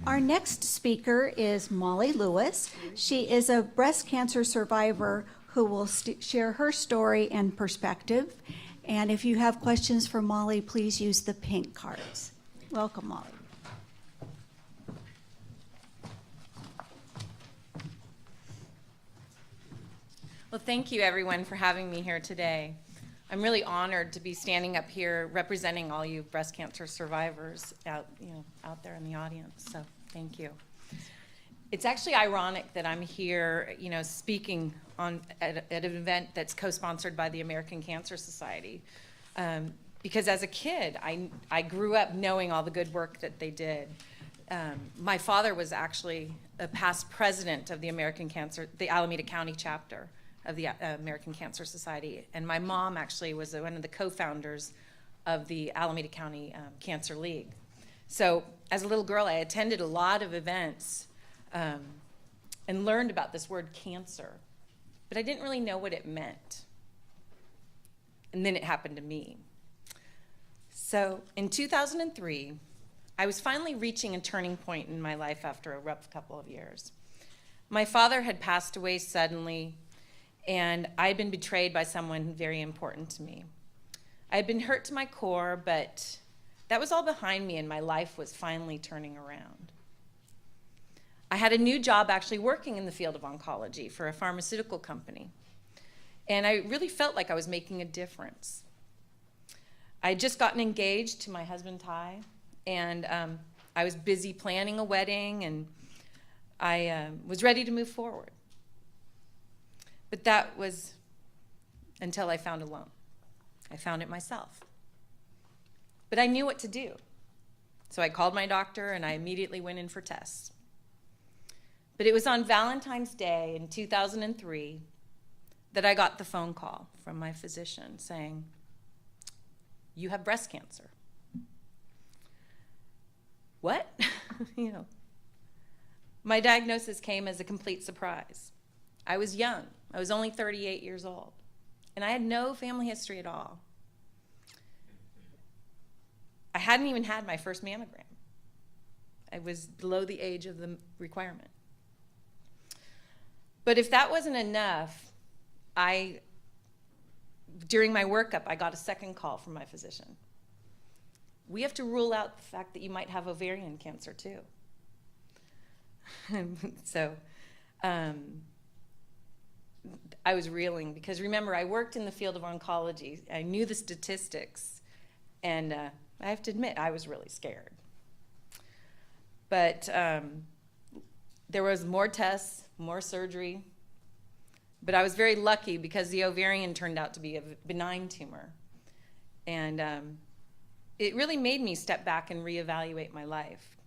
Our next speaker is Molly Lewis. She is a breast cancer survivor who will share her story and perspective. And if you have questions for Molly, please use the pink cards. Welcome, Molly. Well, thank you everyone for having me here today. I'm really honored to be standing up here representing all you breast cancer survivors out there in the audience. So thank you. It's actually ironic that I'm here, speaking at an event that's co-sponsored by the American Cancer Society, because as a kid, I grew up knowing all the good work that they did. My father was actually a past president of the the Alameda County chapter of the American Cancer Society, and my mom actually was one of the co-founders of the Alameda County Cancer League. So as a little girl, I attended a lot of events and learned about this word cancer, but I didn't really know what it meant. And then it happened to me. So in 2003, I was finally reaching a turning point in my life after a rough couple of years. My father had passed away suddenly, and I had been betrayed by someone very important to me. I had been hurt to my core, but that was all behind me, and my life was finally turning around. I had a new job actually working in the field of oncology for a pharmaceutical company, and I really felt like I was making a difference. I had just gotten engaged to my husband, Ty, and I was busy planning a wedding, and I was ready to move forward. But that was until I found a loan. I found it myself. But I knew what to do. So I called my doctor and I immediately went in for tests. But it was on Valentine's Day in 2003 that I got the phone call from my physician saying, "You have breast cancer." What? My diagnosis came as a complete surprise. I was young. I was only 38 years old, and I had no family history at all. I hadn't even had my first mammogram. I was below the age of the requirement. But if that wasn't enough, during my workup, I got a second call from my physician. "We have to rule out the fact that you might have ovarian cancer too." So I was reeling because, remember, I worked in the field of oncology. I knew the statistics, and I have to admit, I was really scared. But there was more tests, more surgery, but I was very lucky because the ovarian turned out to be a benign tumor. And it really made me step back and reevaluate my life.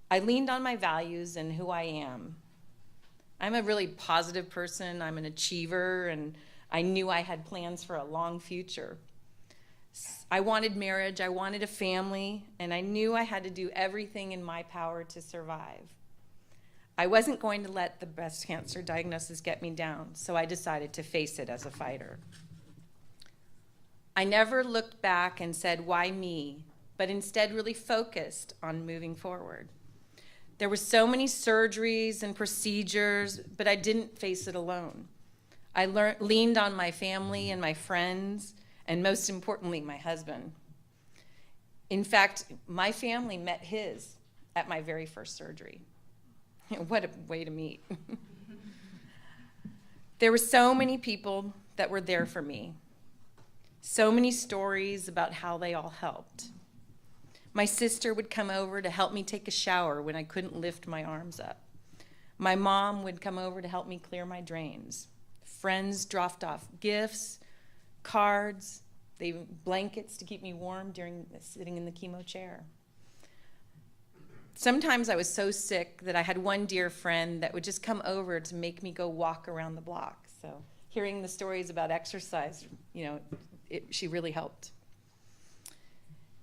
I leaned on my values and who I am. I'm a really positive person. I'm an achiever, and I knew I had plans for a long future. I wanted marriage, I wanted a family, and I knew I had to do everything in my power to survive. I wasn't going to let the breast cancer diagnosis get me down, so I decided to face it as a fighter. I never looked back and said, "Why me?" but instead really focused on moving forward. There were so many surgeries and procedures, but I didn't face it alone. I leaned on my family and my friends, and most importantly, my husband. In fact, my family met his at my very first surgery. What a way to meet. There were so many people that were there for me. So many stories about how they all helped. My sister would come over to help me take a shower when I couldn't lift my arms up. My mom would come over to help me clear my drains. Friends dropped off gifts, cards, blankets to keep me warm during sitting in the chemo chair. Sometimes I was so sick that I had one dear friend that would just come over to make me go walk around the block. So hearing the stories about exercise, she really helped.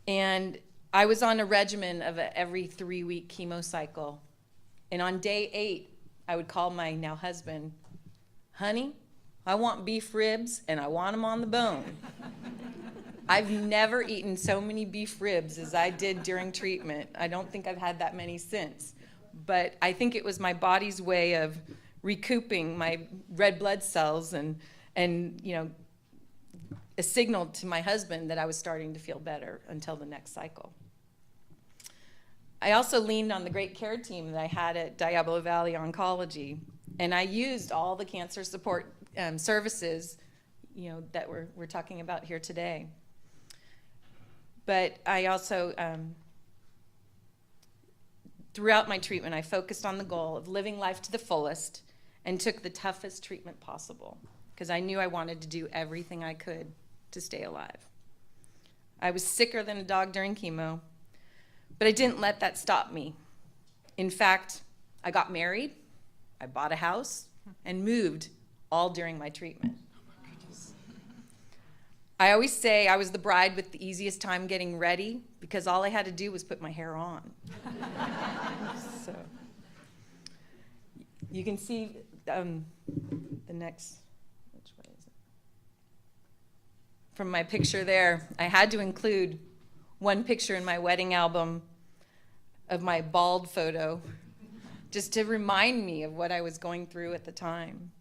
And I was on a regimen of every 3-week chemo cycle. And on day 8, I would call my now husband, "Honey, I want beef ribs and I want them on the bone." I've never eaten so many beef ribs as I did during treatment. I don't think I've had that many since. But I think it was my body's way of recouping my red blood cells and a signal to my husband that I was starting to feel better until the next cycle. I also leaned on the great care team that I had at Diablo Valley Oncology, and I used all the cancer support services, that we're talking about here today. But I also, throughout my treatment, I focused on the goal of living life to the fullest and took the toughest treatment possible because I knew I wanted to do everything I could to stay alive. I was sicker than a dog during chemo, but I didn't let that stop me. In fact, I got married, I bought a house, and moved all during my treatment. I always say I was the bride with the easiest time getting ready because all I had to do was put my hair on. So you can see the next, which way is it? From my picture there, I had to include one picture in my wedding album of my bald photo just to remind me of what I was going through at the time.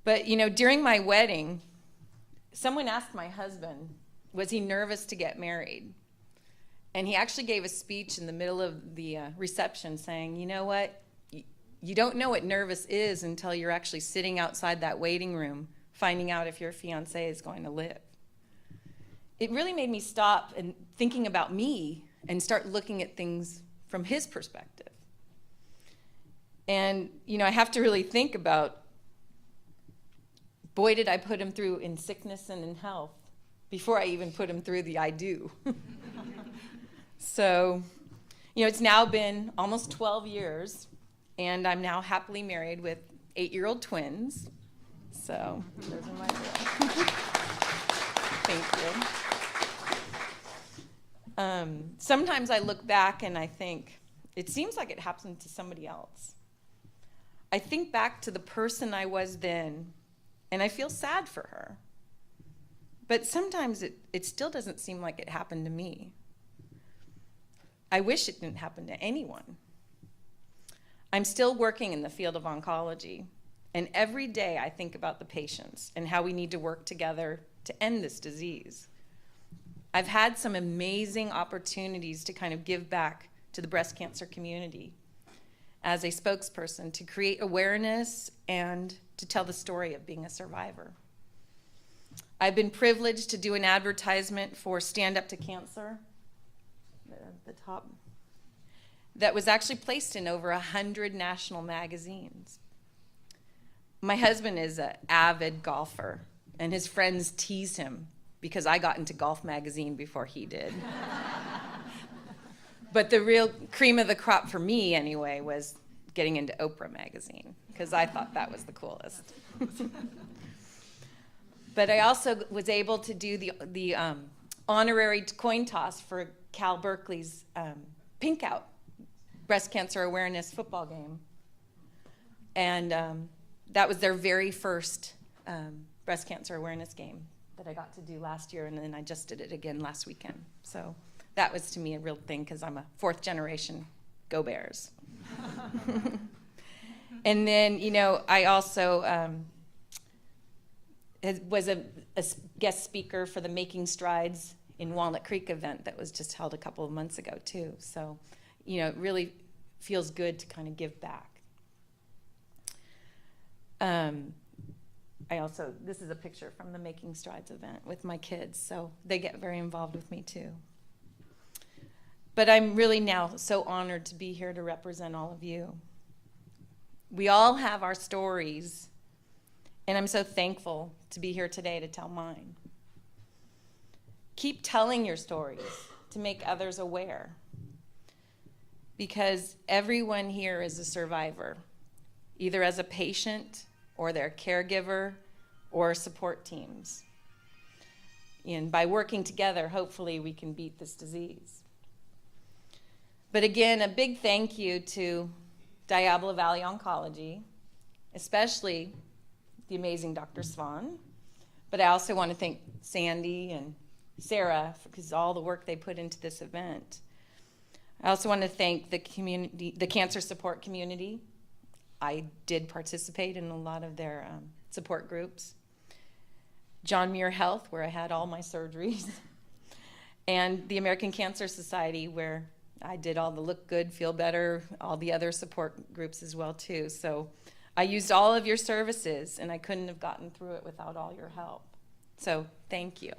But, during my wedding, someone asked my husband, was he nervous to get married? And he actually gave a speech in the middle of the reception saying, you know what? You don't know what nervous is until you're actually sitting outside that waiting room, finding out if your fiancé is going to live. It really made me stop and thinking about me and start looking at things from his perspective. And, I have to really think about, boy, did I put him through in sickness and in health before I even put him through the I do. So, it's now been almost 12 years, and I'm now happily married with 8-year-old twins. So, those are my girls. Thank you. Sometimes I look back and I think, it seems like it happened to somebody else. I think back to the person I was then, and I feel sad for her. But sometimes it still doesn't seem like it happened to me. I wish it didn't happen to anyone. I'm still working in the field of oncology, and every day I think about the patients and how we need to work together to end this disease. I've had some amazing opportunities to kind of give back to the breast cancer community as a spokesperson to create awareness and to tell the story of being a survivor. I've been privileged to do an advertisement for Stand Up to Cancer, the top, that was actually placed in over 100 national magazines. My husband is an avid golfer, and his friends tease him because I got into Golf Magazine before he did. But the real cream of the crop for me, anyway, was getting into Oprah Magazine, because I thought that was the coolest. But I also was able to do the honorary coin toss for Cal Berkeley's Pink Out breast cancer awareness football game. And that was their very first breast cancer awareness game that I got to do last year, and then I just did it again last weekend. So that was to me a real thing because I'm a 4th generation Go Bears. And then, I also was a guest speaker for the Making Strides in Walnut Creek event that was just held a couple of months ago too. So, it really feels good to kind of give back. This is a picture from the Making Strides event with my kids, so they get very involved with me too. But I'm really now so honored to be here to represent all of you. We all have our stories, and I'm so thankful to be here today to tell mine. Keep telling your stories to make others aware, because everyone here is a survivor, either as a patient or their caregiver or support teams. And by working together, hopefully we can beat this disease. But again, a big thank you to Diablo Valley Oncology, especially the amazing Dr. Swan, But I also want to thank Sandy and Sarah because all the work they put into this event. I also want to thank the community, the cancer support community. I did participate in a lot of their support groups. John Muir Health, where I had all my surgeries. And the American Cancer Society, where I did all the Look Good, Feel Better, all the other support groups as well too. So I used all of your services, and I couldn't have gotten through it without all your help. So thank you.